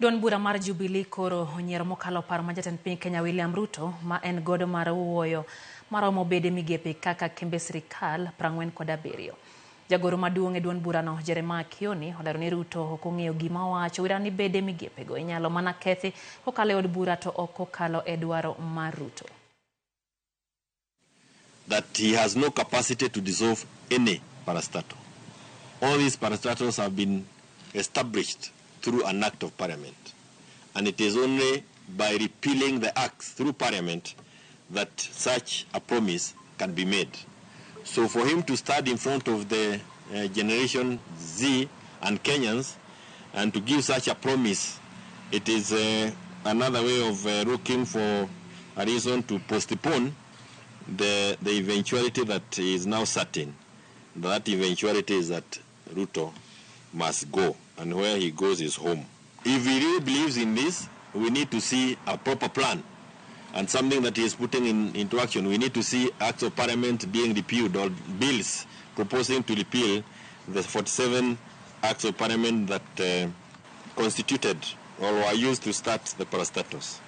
Duond bura mar Jubilee koro onyiero mokalo paro ma jatend piny Kenya William Ruto ma en godo mar wuoyo maromo bede migepe kaka kembe sirkal 47. Jagoro maduong' e duond burano Jeremiah Kioni olero ni Ruto ok ong'eyo gima wacho wira ni bede migepe go inyalo mana kethi kokalo e od bura to ok kokalo e dwaro mar Ruto. That he has no capacity to dissolve any parastatal. All these parastatals have been established through an act of parliament, and it is only by repealing the acts through parliament that such a promise can be made. So for him to stand in front of the Generation Z and Kenyans and to give such a promise, it is another way of looking for a reason to postpone the eventuality that is now certain. That eventuality is that Ruto must go, and where he goes is home. If he really believes in this, we need to see a proper plan and something that he is putting into action. We need to see acts of parliament being repealed or bills proposing to repeal the 47 acts of parliament that constituted or were used to start the parastatals.